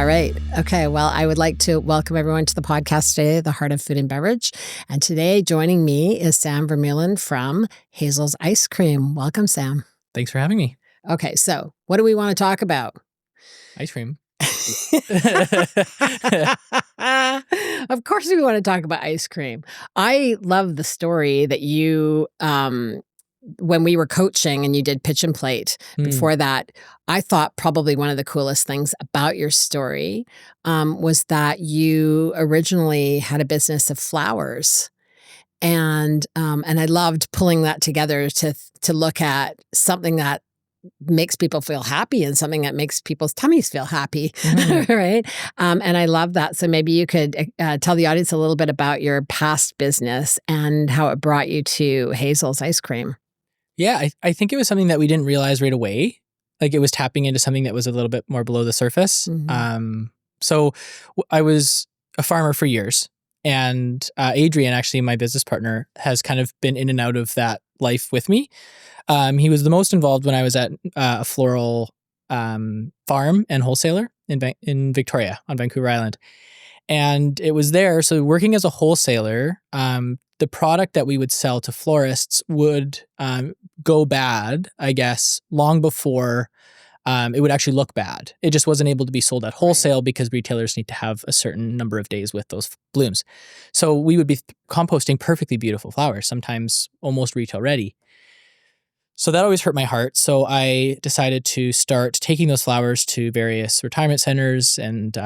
All right. Okay. Well, I would like to welcome everyone to the podcast today, The Heart of Food and Beverage. And today joining me is Sam Vermeulen from Hazel's Ice Cream. Welcome, Sam. Thanks for having me. Okay. So what do we want to talk about? Ice cream. Of course we want to talk about ice cream. I love the story that you, when we were coaching and you did pitch and plate before that, I thought probably one of the coolest things about your story was that you originally had a business of flowers. And I loved pulling that together to look at something that makes people feel happy and something that makes people's tummies feel happy, right? And I love that. So maybe you could tell the audience a little bit about your past business and how it brought you to Hazel's Ice Cream. Yeah, I think it was something that we didn't realize right away. Like it was tapping into something that was a little bit more below the surface. So I was a farmer for years. And Adrian, actually my business partner, has kind of been in and out of that life with me. He was the most involved when I was at a floral farm and wholesaler in Victoria on Vancouver Island. And it was there. So working as a wholesaler, the product that we would sell to florists would go bad, I guess, long before it would actually look bad. It just wasn't able to be sold at wholesale because retailers need to have a certain number of days with those blooms. So we would be composting perfectly beautiful flowers, sometimes almost retail ready. So that always hurt my heart. So I decided to start taking those flowers to various retirement centers and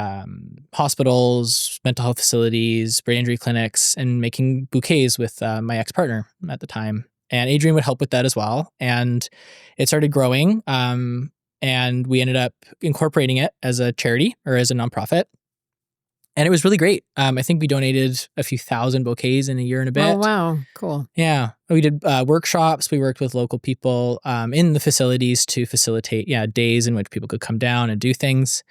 hospitals, mental health facilities, brain injury clinics, and making bouquets with my ex-partner at the time. And Adrian would help with that as well. And it started growing. And we ended up incorporating it as a charity or as a nonprofit. And it was really great. I think we donated a few thousand bouquets in a year and a bit. Oh, wow. Cool. Yeah. We did workshops. We worked with local people in the facilities to facilitate days in which people could come down and do things.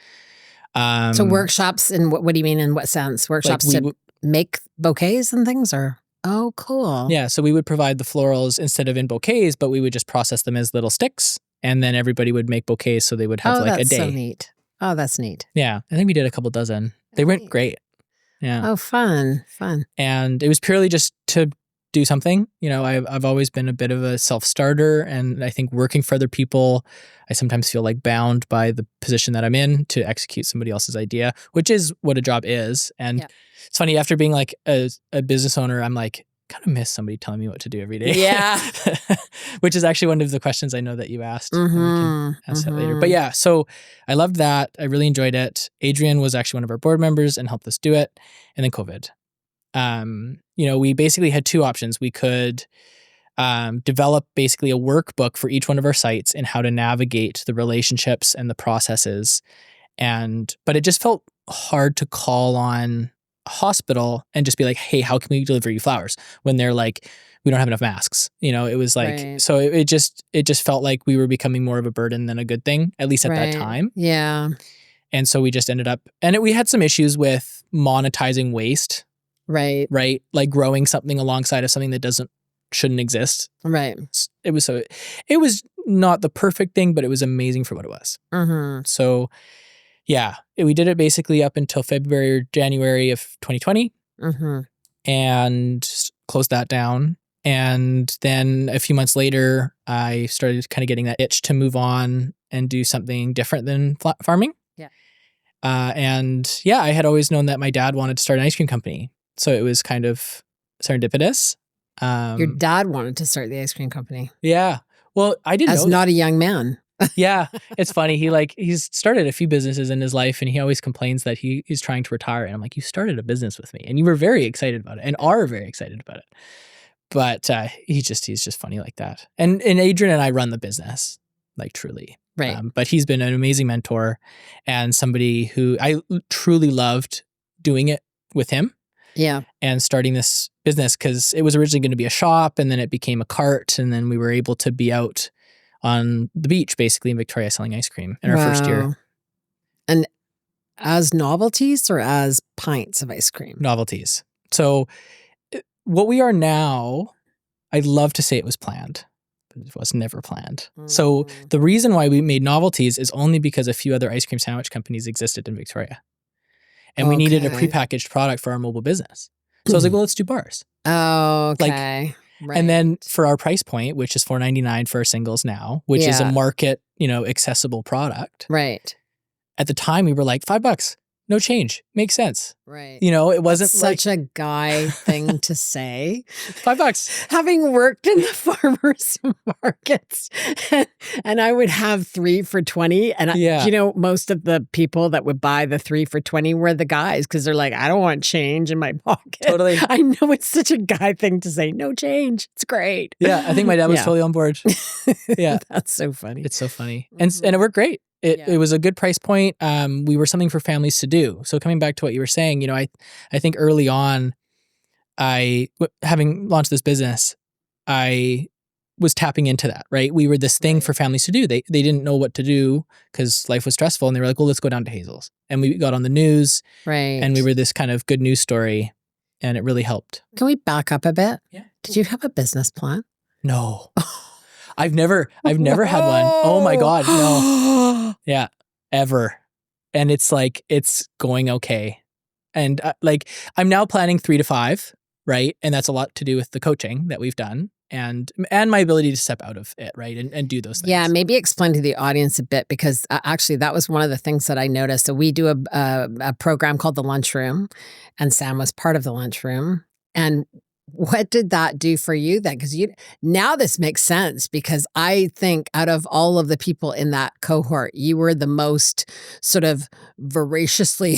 So workshops, in what do you mean in what sense? Workshops like to make bouquets and things, or? Oh, cool. Yeah. So we would provide the florals instead of in bouquets, but we would just process them as little sticks. And then everybody would make bouquets so they would have like a day. Oh, that's so neat. Oh, that's neat. Yeah. I think we did a couple dozen. They went great. Yeah. Oh, fun. And it was purely just to do something. You know, I've always been a bit of a self-starter, and I think working for other people, I sometimes feel like bound by the position that I'm in to execute somebody else's idea, which is what a job is. And it's funny, after being like a business owner, I'm like, kind of miss somebody telling me what to do every day. Yeah. Which is actually one of the questions I know that you asked. And we can ask that later. But yeah, so I loved that. I really enjoyed it. Adrian was actually one of our board members and helped us do it. And then COVID. We basically had two options. We could develop basically a workbook for each one of our sites and how to navigate the relationships and the processes. But it just felt hard to call on hospital and just be like, hey, how can we deliver you flowers when they're like, we don't have enough masks? You know, it was like, so it just felt like we were becoming more of a burden than a good thing, at least at that time. Yeah. And so we just ended up, we had some issues with monetizing waste. Right. Like growing something alongside of something that shouldn't exist. Right. It was not the perfect thing, but it was amazing for what it was. So yeah, we did it basically up until February or January of 2020 and closed that down. And then a few months later, I started kind of getting that itch to move on and do something different than farming. Yeah. I had always known that my dad wanted to start an ice cream company. So it was kind of serendipitous. Your dad wanted to start the ice cream company. Yeah. Well, I didn't know. As not a young man. Yeah, it's funny. He's started a few businesses in his life, and he always complains that he's trying to retire. And I'm like, you started a business with me, and you were very excited about it, and are very excited about it. But he's just funny like that. And Adrian and I run the business, like truly. Right. But he's been an amazing mentor and somebody who I truly loved doing it with him. Yeah. And starting this business, because it was originally going to be a shop, and then it became a cart, and then we were able to be out on the beach, basically in Victoria, selling ice cream in our first year. And as novelties or as pints of ice cream? Novelties. So what we are now, I'd love to say it was planned. it was never planned. So the reason why we made novelties is only because a few other ice cream sandwich companies existed in Victoria. And we needed a prepackaged product for our mobile business. So I was like, well, let's do bars. Oh, okay. Right. And then for our price point, which is $4.99 for our singles now, which is a market, accessible product. Right. At the time, we were like, $5, no change, makes sense. Right. It wasn't such a guy thing to say. $5. Having worked in the farmers markets, and I would have 3 for $20, and most of the people that would buy the 3 for $20 were the guys, because they're like, I don't want change in my pocket. Totally. I know it's such a guy thing to say. No change. It's great. Yeah, I think my dad was totally on board. Yeah, that's so funny. It's so funny, and it worked great. It was a good price point. We were something for families to do. So coming back to what you were saying, I think early on, having launched this business, I was tapping into that, right? We were this thing for families to do. They didn't know what to do because life was stressful, and they were like, well, let's go down to Hazel's. And we got on the news, right? And we were this kind of good news story, and it really helped. Can we back up a bit? Yeah. Did you have a business plan? No. I've never had one. Oh my God, no. Yeah, ever. And it's like, it's going okay. And I'm now planning 3 to 5, right? And that's a lot to do with the coaching that we've done and my ability to step out of it, right? And do those things. Yeah, maybe explain to the audience a bit, because actually that was one of the things that I noticed. So we do a program called the Lunchroom, and Sam was part of the Lunchroom. And what did that do for you then? Because now this makes sense, because I think out of all of the people in that cohort, you were the most sort of voraciously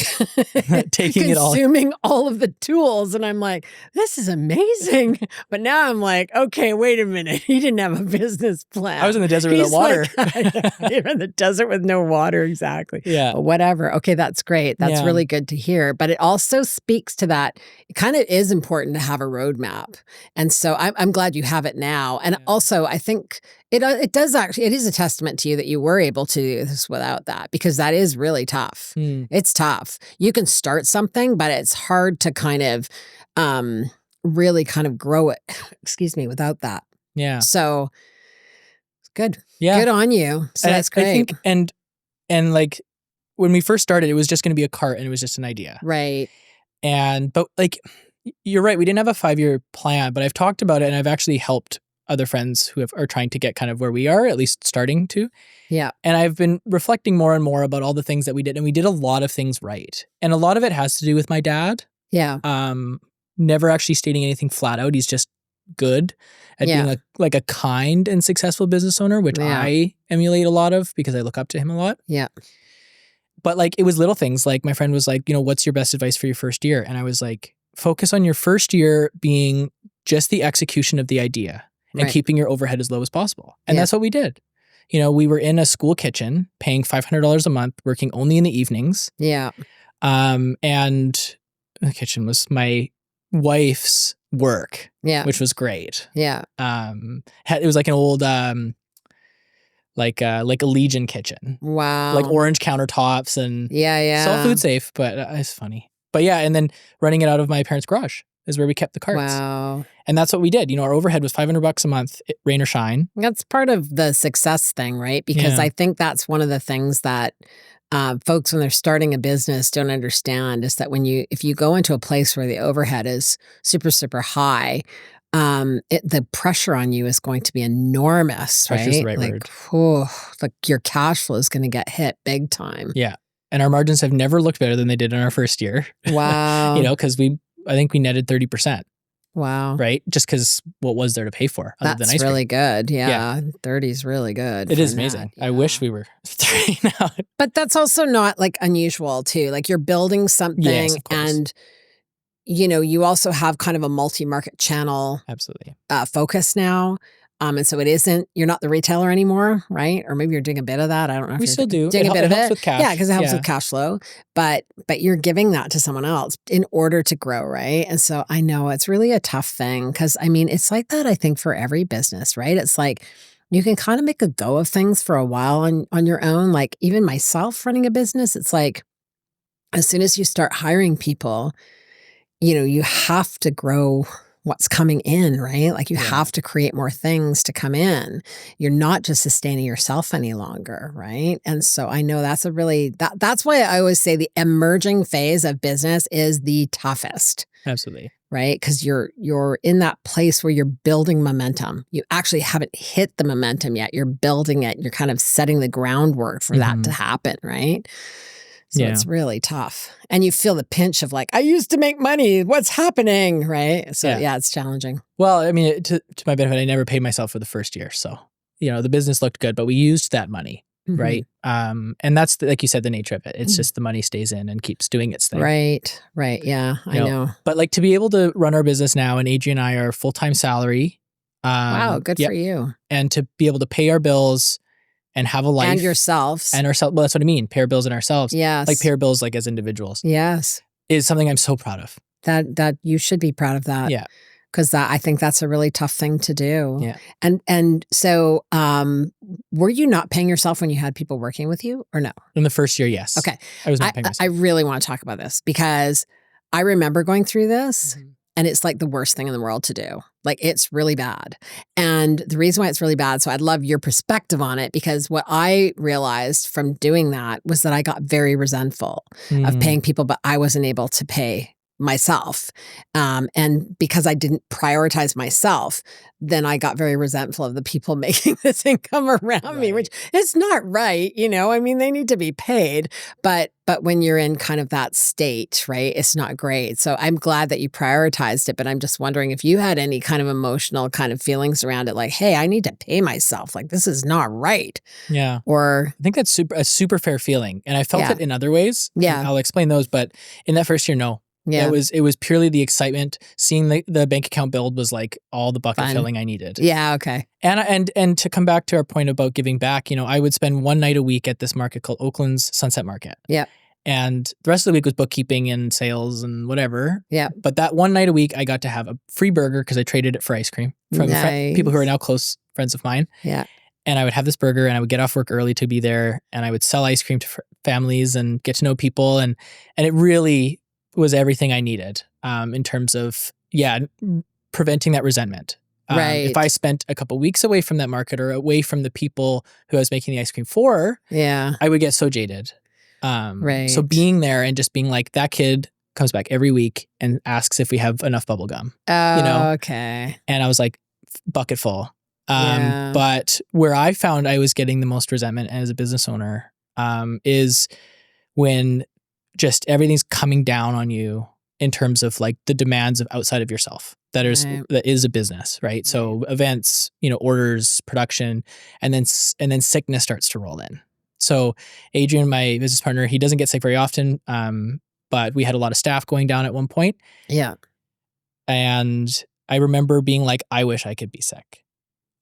taking consuming all of the tools. And I'm like, this is amazing. But now I'm like, okay, wait a minute. He didn't have a business plan. I was in the desert without water. You're in the desert with no water. Exactly. Yeah. But whatever. Okay, that's great. That's really good to hear. But it also speaks to that. It kind of is important to have a roadmap. And so I'm glad you have it now. And also, I think it is a testament to you that you were able to do this without that, because that is really tough. It's tough. You can start something, but it's hard to kind of really kind of grow it, without that. Yeah. So good. Yeah. Good on you. So that's great. I think, and like when we first started, it was just going to be a cart, and it was just an idea. Right. But you're right. We didn't have a 5-year plan, but I've talked about it, and I've actually helped other friends who are trying to get kind of where we are, at least starting to. Yeah. And I've been reflecting more and more about all the things that we did, and we did a lot of things right. And a lot of it has to do with my dad. Yeah. Never actually stating anything flat out. He's just good at being like a kind and successful business owner, which I emulate a lot of because I look up to him a lot. Yeah. But it was little things. Like my friend was like, what's your best advice for your first year? And I was like, focus on your first year being just the execution of the idea and keeping your overhead as low as possible. And that's what we did. We were in a school kitchen paying $500 a month, working only in the evenings. Yeah. And the kitchen was my wife's work, which was great. Yeah. It was like an old, like a Legion kitchen. Wow. Like orange countertops and so food safe, but it's funny. But yeah, and then running it out of my parents' garage is where we kept the carts. Wow. And that's what we did. Our overhead was $500 a month, rain or shine. That's part of the success thing, right? Because I think that's one of the things that folks, when they're starting a business, don't understand, is that if you go into a place where the overhead is super, super high, the pressure on you is going to be enormous, right? Pressure's the right word. Like your cash flow is going to get hit big time. Yeah. And our margins have never looked better than they did in our first year. Wow. Because I think we netted 30%. Wow. Right? Just because what was there to pay for other than ice cream? That's really good. Yeah. 30 is really good. It is amazing. I wish we were 3 now. But that's also not unusual too. Like you're building something and you also have kind of a multi-market channel focus now. And so you're not the retailer anymore, right? Or maybe you're doing a bit of that. I don't know if we still do. Doing a bit of it. Helps with cash. Yeah, because it helps with cash flow. But you're giving that to someone else in order to grow, right? And so I know it's really a tough thing because it's like that, I think, for every business, right? It's like you can kind of make a go of things for a while on your own. Like even myself running a business, it's like as soon as you start hiring people, you have to grow what's coming in, right? Like you have to create more things to come in. You're not just sustaining yourself any longer, right? And so I know that's that's why I always say the emerging phase of business is the toughest. Absolutely. Right? Because you're in that place where you're building momentum. You actually haven't hit the momentum yet. You're building it. You're kind of setting the groundwork for that to happen, right? So it's really tough. And you feel the pinch of like, I used to make money. What's happening? Right? So it's challenging. Well, I mean, to my benefit, I never paid myself for the first year. So, the business looked good, but we used that money. Right. And that's, like you said, the nature of it. It's just the money stays in and keeps doing its thing. Right. Yeah, I know. But like to be able to run our business now, and Adrian and I are full-time salary. Wow. Good for you. And to be able to pay our bills and have a life. And yourselves. And ourselves. Well, that's what I mean. Pay our bills and ourselves. Yes. Like pay our bills like as individuals. Yes. Is something I'm so proud of. That you should be proud of that. Yeah. Because I think that's a really tough thing to do. Yeah. And so were you not paying yourself when you had people working with you or no? In the first year, yes. Okay. I was not paying myself. I really want to talk about this because I remember going through this and it's like the worst thing in the world to do. Like it's really bad. And the reason why it's really bad, so I'd love your perspective on it, because what I realized from doing that was that I got very resentful of paying people, but I wasn't able to pay myself. And because I didn't prioritize myself, then I got very resentful of the people making this income around me, which is not right. I mean, they need to be paid, but when you're in kind of that state, right, it's not great. So I'm glad that you prioritized it, but I'm just wondering if you had any kind of emotional kind of feelings around it, like, hey, I need to pay myself. Like, this is not right. Yeah. Or I think that's a super fair feeling. And I felt it in other ways. Yeah. I'll explain those, but in that first year, no. Yeah. It was purely the excitement. Seeing the bank account build was like all the bucket filling I needed. Yeah, okay. And to come back to our point about giving back, I would spend one night a week at this market called Oakland's Sunset Market. Yeah. And the rest of the week was bookkeeping and sales and whatever. Yeah. But that one night a week, I got to have a free burger because I traded it for ice cream from people who are now close friends of mine. Yeah. And I would have this burger and I would get off work early to be there, and I would sell ice cream to families and get to know people. And it really was everything I needed in terms of, preventing that resentment. Right. If I spent a couple weeks away from that market or away from the people who I was making the ice cream for, I would get so jaded. So being there and just being like, that kid comes back every week and asks if we have enough bubble gum. Okay. And I was like, bucket full. But where I found I was getting the most resentment as a business owner is when just everything's coming down on you in terms of like the demands of outside of yourself that is a business, right? So events, orders, production, and then sickness starts to roll in. So Adrian, my business partner, he doesn't get sick very often, but we had a lot of staff going down at one point. Yeah. And I remember being like, I wish I could be sick.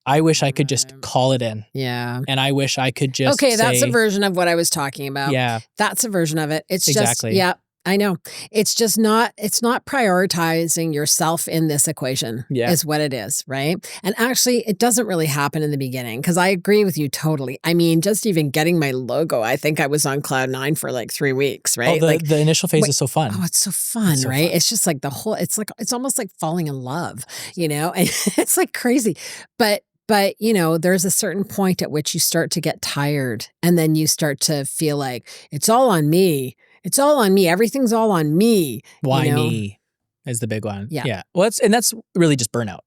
I wish I could just call it in. Yeah. And I wish I could just that's a version of what I was talking about. Yeah. That's a version of it. It's exactly. just, I know. It's just not prioritizing yourself in this equation is what it is, right? And actually, it doesn't really happen in the beginning, because I agree with you totally. I mean, just even getting my logo, I think I was on cloud 9 for like 3 weeks, right? Oh, the initial phase is so fun. Oh, it's so fun, right? It's just like it's almost like falling in love, and it's like crazy. But there's a certain point at which you start to get tired, and then you start to feel like it's all on me. It's all on me. Everything's all on me. Why me is the big one. Yeah. Well, that's really just burnout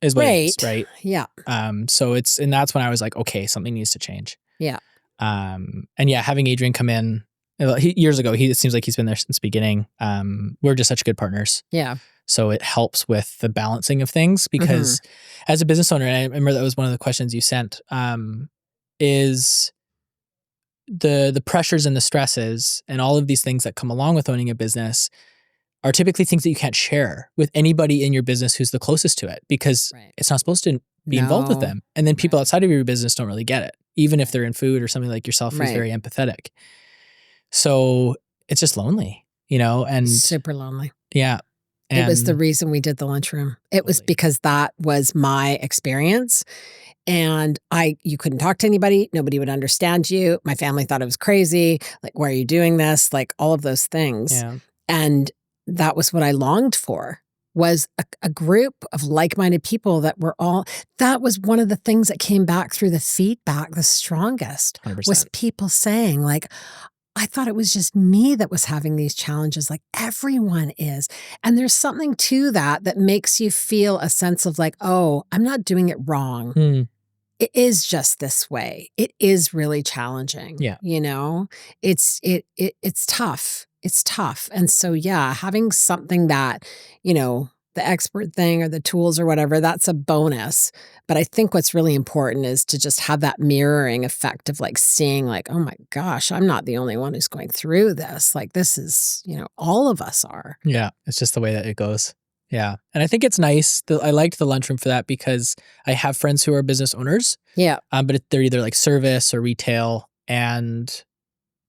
is what it is, right? Yeah. So that's when I was like, okay, something needs to change. Yeah. And having Adrian come in years ago, it seems like he's been there since the beginning. We're just such good partners. Yeah. So it helps with the balancing of things, because as a business owner, and I remember that was one of the questions you sent, is the pressures and the stresses and all of these things that come along with owning a business are typically things that you can't share with anybody in your business who's the closest to it, because it's not supposed to be involved with them. And then people outside of your business don't really get it, even if they're in food or something like yourself who's very empathetic. So it's just lonely, and super lonely. Yeah. And it was the reason we did the lunchroom. It was because that was my experience. And you couldn't talk to anybody. Nobody would understand you. My family thought it was crazy. Like, why are you doing this? Like all of those things. Yeah. And that was what I longed for, was a group of like-minded people that was one of the things that came back through the feedback the strongest 100%. was people saying like, I thought it was just me that was having these challenges. Like everyone is. And there's something to that makes you feel a sense of like, oh, I'm not doing it wrong. It is just this way. It is really challenging. Yeah. It's tough. It's tough. And so, yeah, having something that, the expert thing or the tools or whatever, that's a bonus. But I think what's really important is to just have that mirroring effect of like seeing like, oh my gosh, I'm not the only one who's going through this. Like this is, all of us are. Yeah. It's just the way that it goes. Yeah. And I think it's nice. I liked the lunchroom for that because I have friends who are business owners. Yeah. But they're either like service or retail and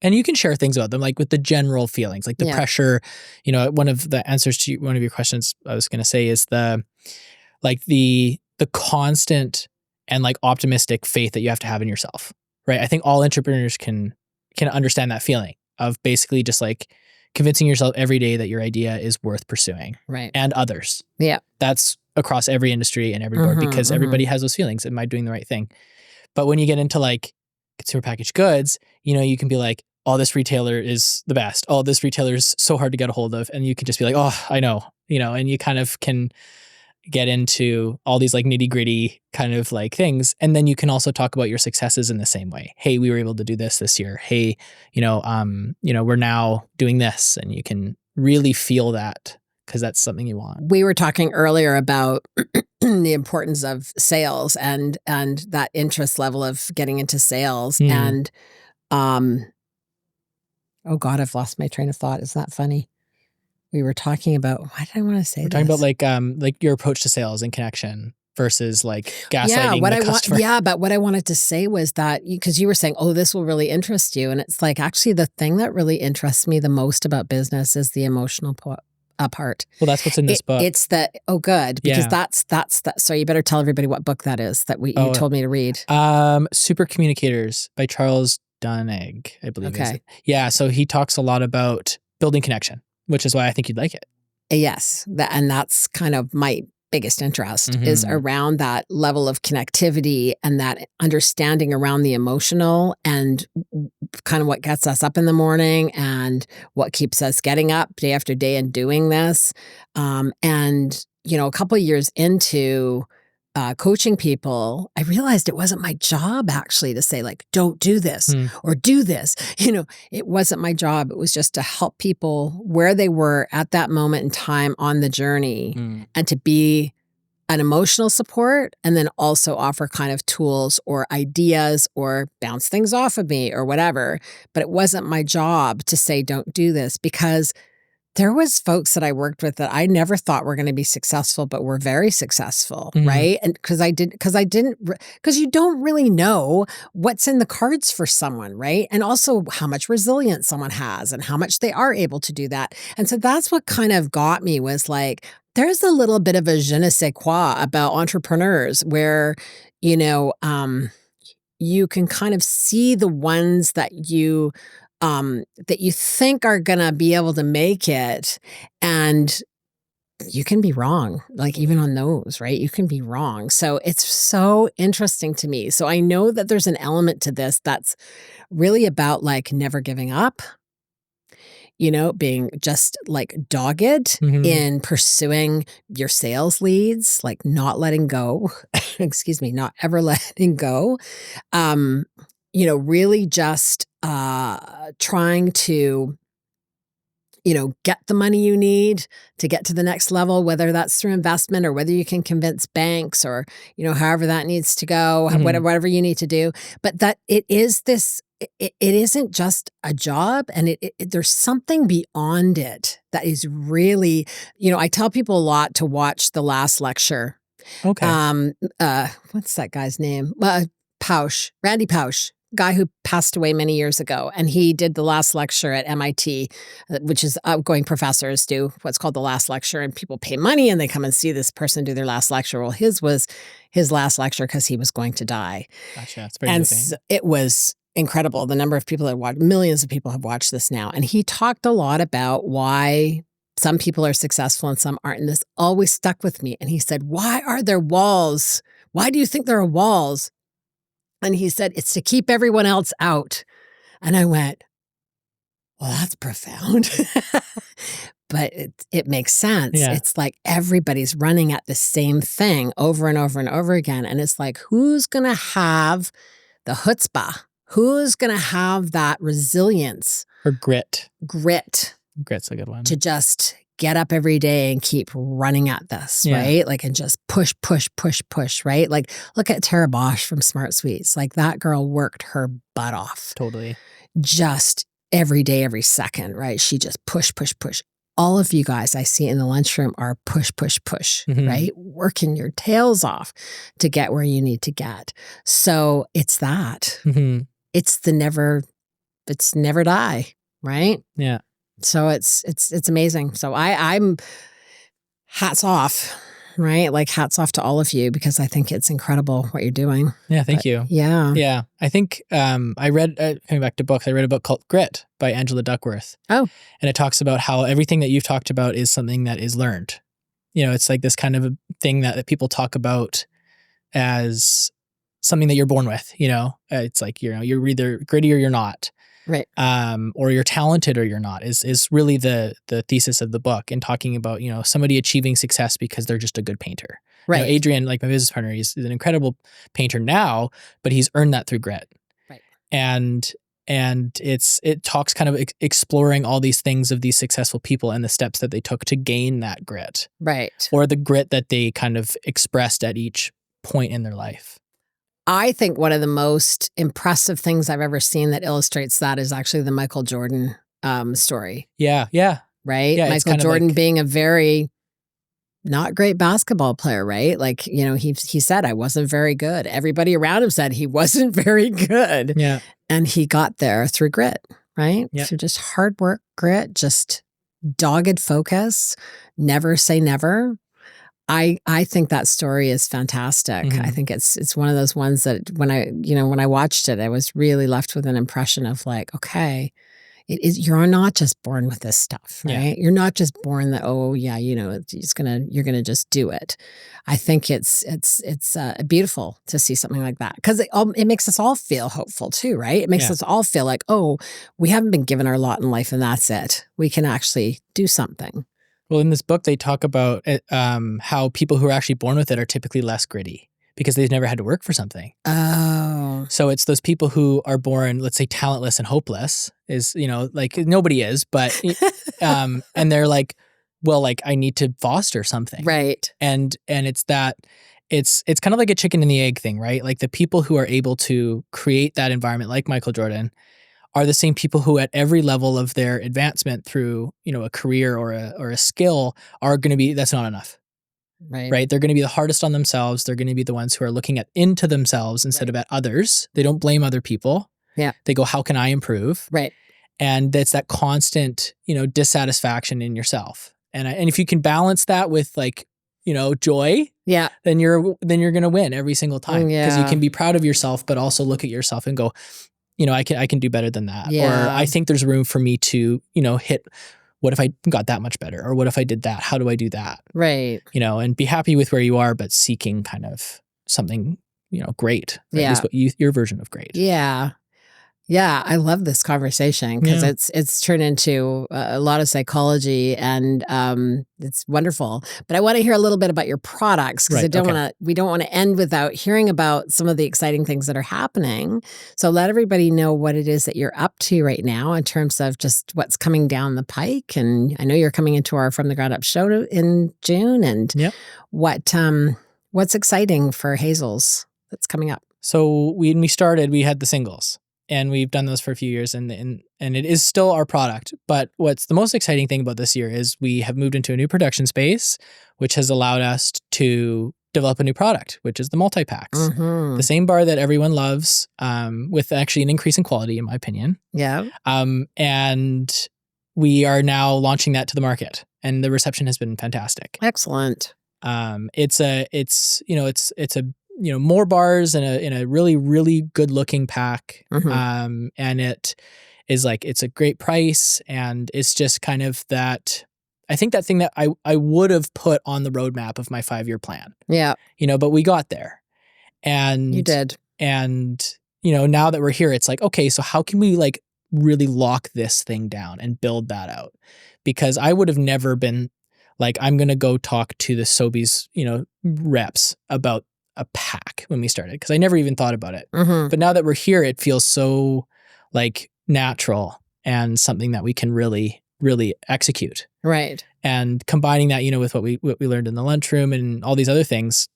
you can share things about them, like with the general feelings, like the pressure, one of the answers to one of your questions I was going to say is the constant and like optimistic faith that you have to have in yourself, right? I think all entrepreneurs can understand that feeling of basically just like convincing yourself every day that your idea is worth pursuing. Right. And others. Yeah. That's across every industry and every board because everybody has those feelings. Am I doing the right thing? But when you get into like consumer packaged goods, you can be like, oh, this retailer is the best. Oh, this retailer is so hard to get a hold of. And you can just be like, oh, I know, and you kind of can get into all these like nitty gritty kind of like things. And then you can also talk about your successes in the same way. Hey, we were able to do this year. Hey, we're now doing this, and you can really feel that because that's something you want. We were talking earlier about the importance of sales and that interest level of getting into sales. And, oh God, I've lost my train of thought. Isn't that funny? We were talking about, why did I want to say We're this? talking about like your approach to sales and connection versus like gaslighting the customer. But what I wanted to say was that, because you were saying, oh, this will really interest you. And it's like, actually the thing that really interests me the most about business is the emotional part. Well, that's what's in this book. It's oh, good. Because that's that. So you better tell everybody what book that is that you told me to read. Super Communicators by Charles Duhigg, I believe. Okay. Yeah. So he talks a lot about building connection, which is why I think you'd like it. Yes. And that's kind of my biggest interest is around that level of connectivity and that understanding around the emotional and kind of what gets us up in the morning and what keeps us getting up day after day and doing this. And, a couple of years into coaching people, I realized it wasn't my job actually to say like, don't do this or do this. It wasn't my job. It was just to help people where they were at that moment in time on the journey and to be an emotional support and then also offer kind of tools or ideas or bounce things off of me or whatever. But it wasn't my job to say, don't do this, because there was folks that I worked with that I never thought were going to be successful, but were very successful, right? And because you don't really know what's in the cards for someone, right? And also how much resilience someone has and how much they are able to do that. And so that's what kind of got me was like, there's a little bit of a je ne sais quoi about entrepreneurs where, you can kind of see the ones that you think are going to be able to make it. And you can be wrong, like even on those, right? You can be wrong. So it's so interesting to me. So I know that there's an element to this that's really about like never giving up, being just like dogged in pursuing your sales leads, like not letting go, not ever letting go. Really just trying to, get the money you need to get to the next level, whether that's through investment or whether you can convince banks or, however that needs to go, whatever you need to do. But that it is this, it isn't just a job, and there's something beyond it that is really, I tell people a lot to watch The Last Lecture. Okay. What's that guy's name? Randy Pausch. Guy who passed away many years ago, and he did The Last Lecture at MIT, which is outgoing professors do what's called The Last Lecture, and people pay money and they come and see this person do their last lecture. Well, his was his last lecture because he was going to die. Gotcha. It's very moving. It was incredible. The number of people that watched, millions of people have watched this now, and he talked a lot about why some people are successful and some aren't. And this always stuck with me. And he said, why are there walls? Why do you think there are walls? And he said, it's to keep everyone else out. And I went, well, that's profound. But it makes sense. Yeah. It's like everybody's running at the same thing over and over and over again. And it's like, who's going to have the chutzpah? Who's going to have that resilience? Or grit. Grit. Grit's a good one. To just get up every day and keep running at this, right? Like, and just push, right? Like, look at Tara Bosch from Smart Sweets. Like, that girl worked her butt off. Totally. Just every day, every second, right? She just push. All of you guys I see in the lunchroom are push, right? Working your tails off to get where you need to get. So it's that. It's never die, right? Yeah. So it's amazing. So I'm hats off, right? Like hats off to all of you, because I think it's incredible what you're doing. Yeah, thank you. Yeah. Yeah. I think I read, coming back to books, I read a book called Grit by Angela Duckworth. Oh. And it talks about how everything that you've talked about is something that is learned. You know, it's like this kind of a thing that people talk about as something that you're born with, you know? It's like, you know, you're either gritty or you're not. Right. Or you're talented or you're not is really the thesis of the book, and talking about, you know, somebody achieving success because they're just a good painter. Right. You know, Adrian, like my business partner, he's an incredible painter now, but he's earned that through grit. Right. And it talks kind of exploring all these things of these successful people and the steps that they took to gain that grit. Right. Or the grit that they kind of expressed at each point in their life. I think one of the most impressive things I've ever seen that illustrates that is actually the Michael Jordan story. Yeah. Right? Yeah, Michael Jordan being a very not great basketball player, right? Like, you know, he said, I wasn't very good. Everybody around him said he wasn't very good. Yeah. And he got there through grit, right? Yeah. Through just hard work, grit, just dogged focus, never say never. I think that story is fantastic. I think it's one of those ones that when I watched it, I was really left with an impression of like, okay, you're not just born with this stuff, right? Yeah. You're not just born that, oh yeah, you know, you're gonna just do it. I think it's beautiful to see something like that, because it makes us all feel hopeful too, right? It makes us all feel like, oh, we haven't been given our lot in life and that's it. We can actually do something. Well, in this book, they talk about how people who are actually born with it are typically less gritty because they've never had to work for something. Oh. So it's those people who are born, let's say, talentless and hopeless, is, you know, like nobody is, but, and they're like, well, like I need to foster something. Right. And it's that, it's kind of like a chicken and the egg thing, right? Like the people who are able to create that environment, like Michael Jordan, are the same people who at every level of their advancement through, you know, a career or a skill are going to be, that's not enough. Right. They're going to be the hardest on themselves. They're going to be the ones who are looking into themselves instead of at others. They don't blame other people. Yeah. They go, how can I improve? Right. And that's that constant, you know, dissatisfaction in yourself. And if you can balance that with like, you know, joy, then you're going to win every single time, because you can be proud of yourself, but also look at yourself and go, you know, I can do better than that. Yeah. Or I think there's room for me to, you know, hit, what if I got that much better? Or what if I did that? How do I do that? Right. You know, and be happy with where you are, but seeking kind of something, you know, great. Right? At least what your version of great. Yeah. Yeah, I love this conversation because it's turned into a lot of psychology, and it's wonderful. But I want to hear a little bit about your products, because we don't want to end without hearing about some of the exciting things that are happening. So let everybody know what it is that you're up to right now in terms of just what's coming down the pike. And I know you're coming into our From the Ground Up show in June, and what's exciting for Hazel's that's coming up. So when we started, we had the singles. And we've done those for a few years, and it is still our product. But what's the most exciting thing about this year is we have moved into a new production space, which has allowed us to develop a new product, which is the multi-packs. The same bar that everyone loves, with actually an increase in quality, in my opinion. Yeah. And we are now launching that to the market, and the reception has been fantastic. Excellent. It's more bars in a really, really good looking pack. And it is like, it's a great price, and it's just kind of that I think that thing that I would have put on the roadmap of my 5-year plan. Yeah. But we got there. And you did. And, now that we're here, it's like, okay, so how can we like really lock this thing down and build that out? Because I would have never been like, I'm going to go talk to the Sobeys, reps about a pack when we started, because I never even thought about it. Mm-hmm. But now that we're here, it feels so like natural and something that we can really, really execute. Right. And combining that, with what we learned in the lunchroom and all these other things,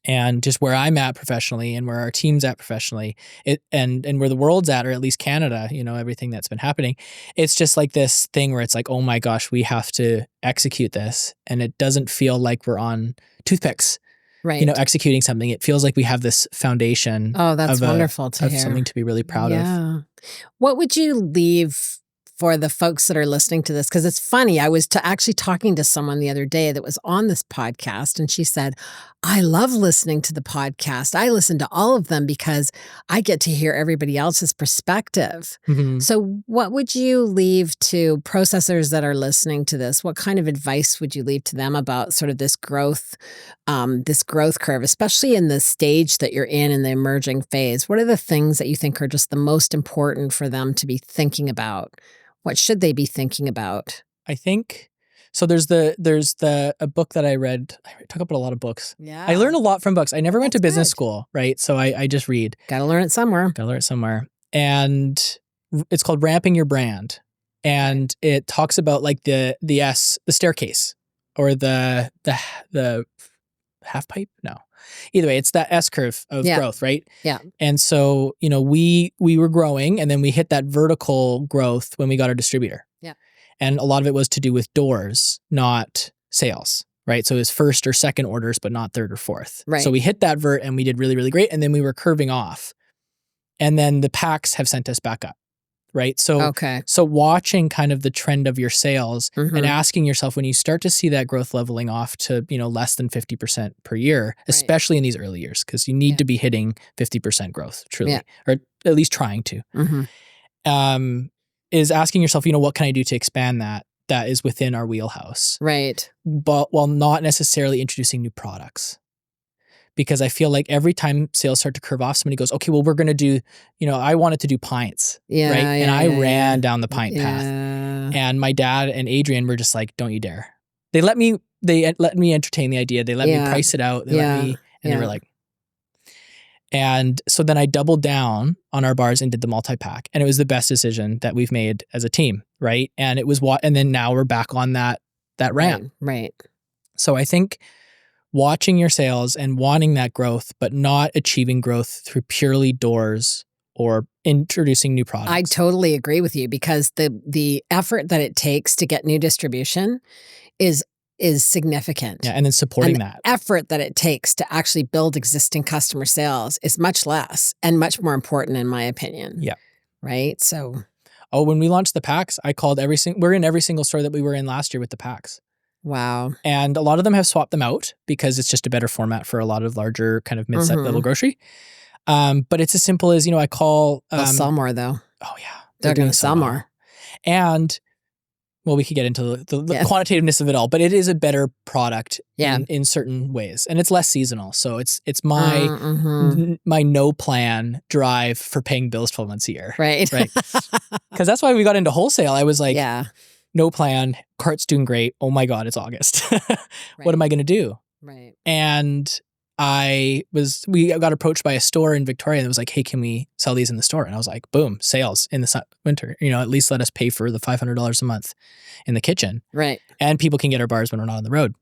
and just where I'm at professionally and where our team's at professionally, and where the world's at, or at least Canada, everything that's been happening, it's just like this thing where it's like, oh my gosh, we have to execute this. And it doesn't feel like we're on toothpicks, right. Executing something. It feels like we have this foundation. Oh, that's wonderful to of hear. Something to be really proud of. What would you leave for the folks that are listening to this? Because it's funny, I was actually talking to someone the other day that was on this podcast, and she said, I love listening to the podcast. I listen to all of them because I get to hear everybody else's perspective. Mm-hmm. So what would you leave to processors that are listening to this? What kind of advice would you leave to them about sort of this growth curve, especially in the stage that you're in the emerging phase? What are the things that you think are just the most important for them to be thinking about? What should they be thinking about? I think so. There's a book that I read. I talk about a lot of books. Yeah. I learn a lot from books. I never went to business good. school, right? So I just read. Gotta learn it somewhere. And it's called Ramping Your Brand. And it talks about like the staircase, or the half pipe. No, either way, it's that S curve of growth, right? Yeah. And so, we were growing, and then we hit that vertical growth when we got our distributor. Yeah. And a lot of it was to do with doors, not sales, right? So it was first or second orders, but not third or fourth. Right. So we hit that vert and we did really, really great. And then we were curving off. And then the packs have sent us back up, right? So watching kind of the trend of your sales, mm-hmm. and asking yourself, when you start to see that growth leveling off to, less than 50% per year, right. especially in these early years, because you need to be hitting 50% growth, truly, or at least trying to, mm-hmm. Is asking yourself, what can I do to expand that is within our wheelhouse? Right. But while not necessarily introducing new products. Because I feel like every time sales start to curve off, somebody goes, okay, well, we're going to do, I wanted to do pints, right? And I ran down the pint path. And my dad and Adrian were just like, don't you dare. They let me entertain the idea. They let me price it out. They let me, and they were like, and so then I doubled down on our bars and did the multi-pack. And it was the best decision that we've made as a team, right? And it was and then now we're back on that ramp. Right. So I think watching your sales and wanting that growth, but not achieving growth through purely doors or introducing new products. I totally agree with you, because the effort that it takes to get new distribution is significant. Yeah, and then supporting and that. The effort that it takes to actually build existing customer sales is much less and much more important, in my opinion. Yeah. Right? So. Oh, when we launched the packs, I called we're in every single store that we were in last year with the packs. Wow. And a lot of them have swapped them out because it's just a better format for a lot of larger kind of mid-set mm-hmm. level grocery. But it's as simple as, I call... They'll sell more, though. Oh, yeah. They're going to sell more. And, well, we could get into the quantitativeness of it all, but it is a better product in certain ways. And it's less seasonal. So it's my mm-hmm. my no plan drive for paying bills 12 months a year. Right. Because that's why we got into wholesale. I was like... Yeah. No plan, cart's doing great. Oh my God, it's August. What am I going to do? Right. And we got approached by a store in Victoria that was like, hey, can we sell these in the store? And I was like, boom, sales in the winter. At least let us pay for the $500 a month in the kitchen. Right. And people can get our bars when we're not on the road.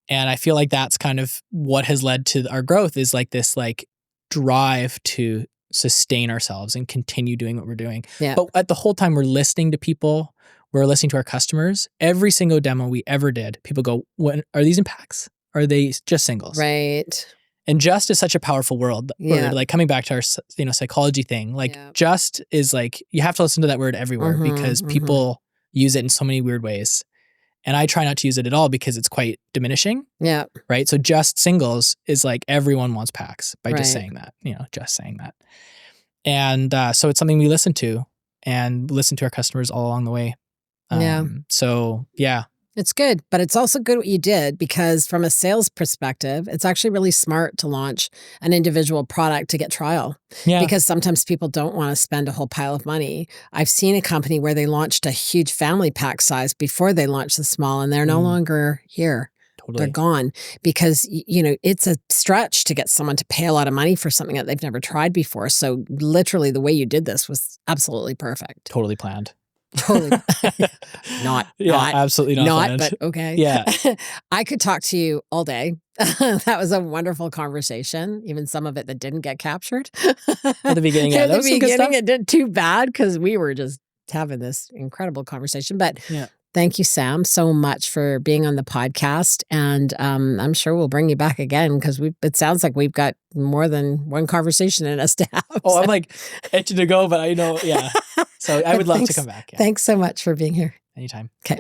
And I feel like that's kind of what has led to our growth, is like this like drive to sustain ourselves and continue doing what we're doing. Yeah. But at the whole time we're listening to people, we're listening to our customers. Every single demo we ever did, people go, "When are these in packs? Are they just singles?" Right. And just is such a powerful word. Like coming back to our psychology thing, like just is like, you have to listen to that word everywhere, mm-hmm, because people use it in so many weird ways. And I try not to use it at all because it's quite diminishing. Yeah. Right. So just singles is like, everyone wants packs by just saying that, just saying that. And so it's something we listen to and listen to our customers all along the way. So yeah, It's good, but it's also good what you did because from a sales perspective, it's actually really smart to launch an individual product to get trial. Yeah. Because sometimes people don't want to spend a whole pile of money. I've seen a company where they launched a huge family pack size before they launched the small, and they're no longer here. Totally. They're gone because, it's a stretch to get someone to pay a lot of money for something that they've never tried before. So literally the way you did this was absolutely perfect. Totally planned. Totally. Absolutely not planned. But okay. Yeah. I could talk to you all day. That was a wonderful conversation. Even some of it that didn't get captured. At the beginning, yeah. At That the was some good stuff. beginning, it did too bad because we were just having this incredible conversation. But thank you, Sam, so much for being on the podcast. And I'm sure we'll bring you back again because it sounds like we've got more than one conversation in us to have. I'm like itching to go, but I know, yeah. So I would love to come back. Yeah. Thanks so much for being here. Anytime. Okay.